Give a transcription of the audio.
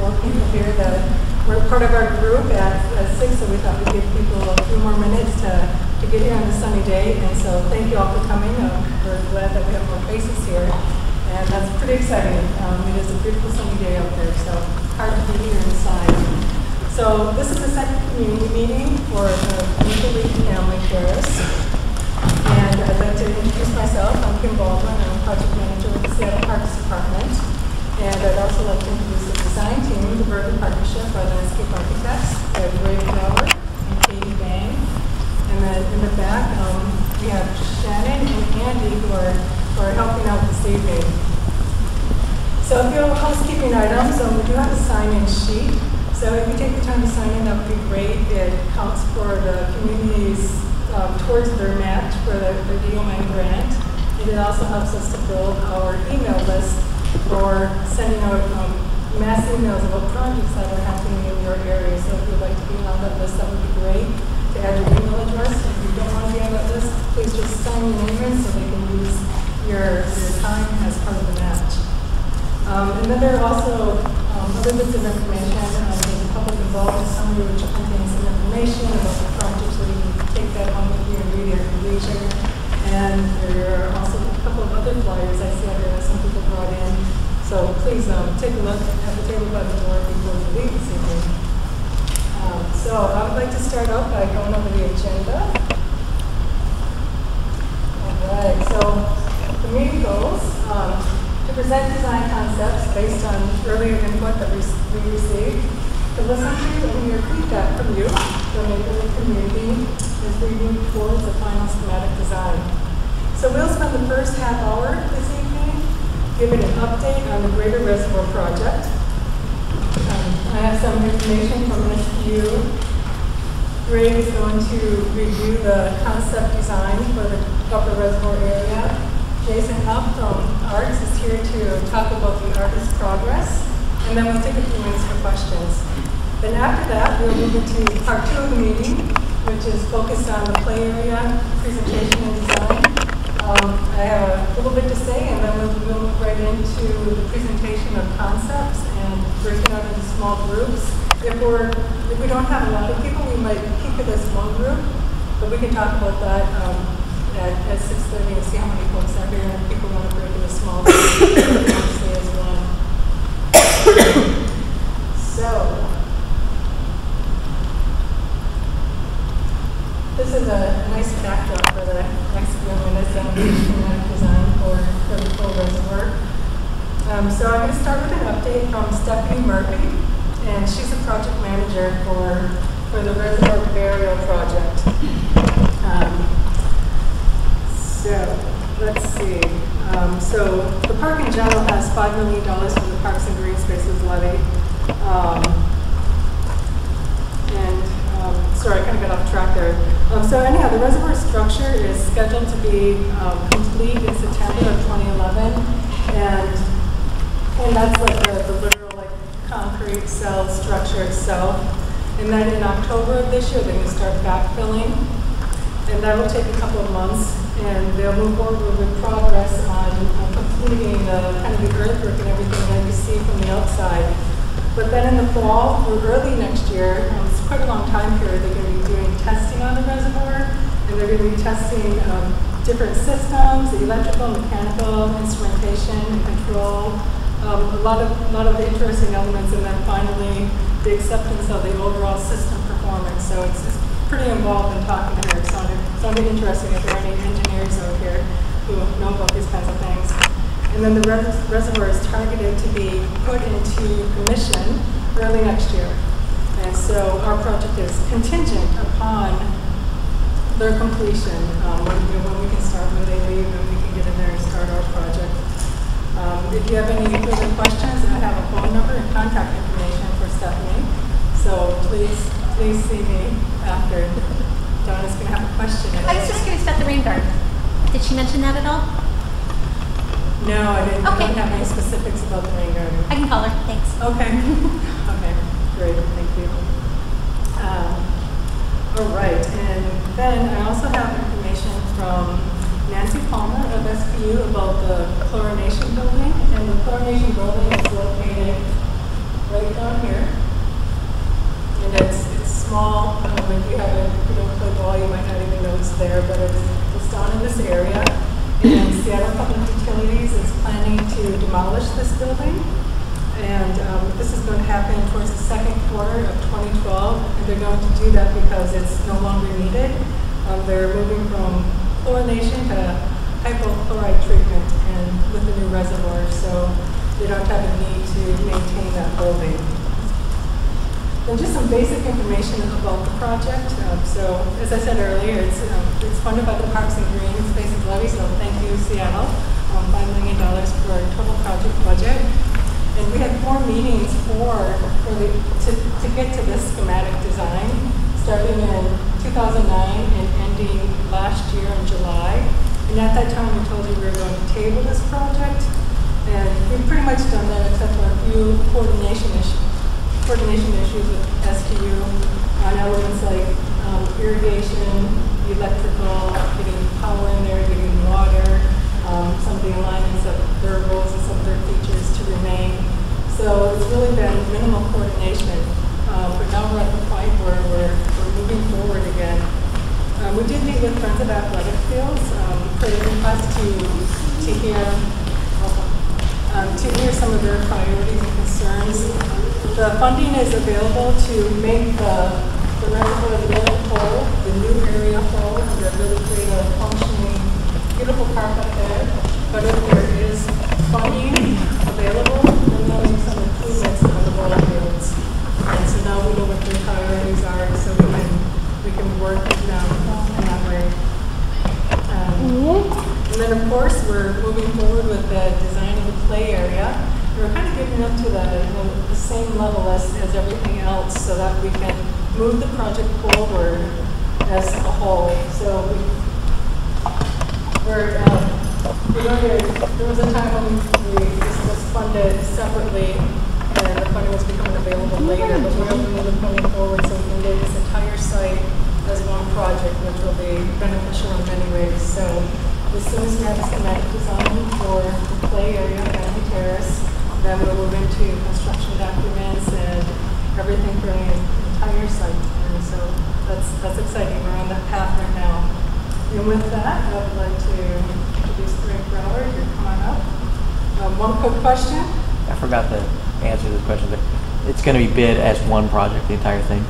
more people here that weren't part of our group at 6, so we thought we'd give people a few more minutes to get here on a sunny day. And so thank you all for coming. We're glad that we have more faces here. And that's pretty exciting. It is a beautiful sunny day out there, so hard to be here inside. So this is the second community meeting for the Maple Leaf Family Terrace. And I'd like to introduce myself. I'm Kim Baldwin. I'm project manager with the Seattle Parks Department. And I'd also like to introduce the design team, the Berger partnership, our landscape architects. We have Ray Flower and Katie Bang. And then in the back, we have Shannon and Andy who are helping out this evening. So a few housekeeping items. We do have a sign-in sheet. So if you take the time to sign in, that would be great. It counts for the community's towards their match for the DOMN grant. And it also helps us to build our email list for sending out mass emails about projects that are happening in your area. So if you'd like to be on that list, that would be great to add your email address. If you don't want to be on that list, please just sign your name in so they can use your time as part of the match. And then there are also other bits of information. There's a public involvement summary which contains some information about the project, so you can take that home with you and read it at your leisure. And there are also a couple of other flyers I see out there that some people brought in. So please take a look at the table by the door before you leave this evening. So I would like to start out by going over the agenda. All right, so the meeting goes to present design concepts based on earlier input that we received, to listen to and hear feedback from you, from the community, as we move towards the final schematic design. So we'll spend the first half hour this evening giving an update on the Greater Reservoir Project. I have some information from SPU. Greg is going to review the concept design for the upper reservoir area. Jason Huff from Arts is here to talk about the artist's progress, and then we'll take a few minutes for questions. Then after that, we'll move into part 2 of the meeting, which is focused on the play area, presentation and design. I have a little bit to say, and then we'll move right into the presentation of concepts and breaking out into small groups. If we don't have a lot of people, we might keep it as one group, but we can talk about that at 6:30 and see how many folks are here, and if people want to break into small groups, obviously as one. So, this is a nice backdrop for the next few minutes on schematic design for the full reservoir. So I'm going to start with an update from Stephanie Murphy, and she's a project manager for the Reservoir Burial Project. So let's see. So the park in general has $5 million for the Parks and Green Spaces levy. Sorry, I kind of got off track there. So anyhow, the reservoir structure is scheduled to be complete in September of 2011, and that's like the literal like concrete cell structure itself. And then in October of this year, they're going to start backfilling, and that will take a couple of months, and they'll move forward with progress on completing kind of the earthwork and everything that you see from the outside. But then in the fall, or early next year, it's quite a long time period, they're going to be doing testing on the reservoir, and they're going to be testing different systems, electrical, mechanical, instrumentation, and control, a lot of interesting elements, and then finally the acceptance of the overall system performance. So it's pretty involved in talking to her. It sounded interesting if there are any engineers out here who know about these kinds of things. And then the reservoir is targeted to be put into commission early next year. And so our project is contingent upon their completion, when we can start, when they leave, and we can get in there and start our project. If you have any further questions, I have a phone number and contact information for Stephanie. So please see me after. Donna's going to have a question. I was just curious about the rain garden. Did she mention that at all? No, I didn't. Okay. I don't have any specifics about the rain garden. I can call her. Thanks. Okay. Okay. Great. Thank you. All right. And then I also have information from Nancy Palmer of SPU about the chlorination building. And the chlorination building is located right down quarter of 2012, and they're going to do that because it's no longer needed. They're moving from chlorination to hypochlorite treatment and with the new reservoir, so they don't have a need to maintain that building. And just some basic information about the project. So, as I said earlier, it's funded by the Parks and Greens Basic Levy, so thank you, Seattle. $5 million for our total project budget. And we had 4 meetings to get to this schematic design, starting in 2009 and ending last year in July. And at that time, we told you we were going to table this project. And we've pretty much done that except for a few coordination issues with STU on elements like irrigation, electrical, getting power in there, getting water, some of the alignments of their roles and some of their features to remain. So it's really been minimal coordination. But now we're at the point where we're moving forward again. We did meet with Friends of Athletic Fields for the request to hear some of their priorities and concerns. The funding is available to make the reservoir really whole, the new area whole, and to really create a functioning, beautiful park up there. But if there is funding available, then we'll make some improvements on the ball fields. And so now we know what their priorities are, so we can work with them in that way. And then, of course, we're moving forward with the design of the play area. We're kind of getting up to the same level as everything else, so that we can move the project forward as a whole. So there was a time when this was funded separately, and the funding was becoming available later, but we're able to move the funding forward so we can get this entire site as one project, which will be beneficial in many ways. So as soon as we have a schematic design for the play area, Family Terrace, then we'll move into construction documents and everything for the entire site. And so that's exciting. We're on that path right now. And with that, I would like to introduce Greg Brower. You're coming up. One quick question. I forgot to answer this question, but it's going to be bid as one project, the entire thing?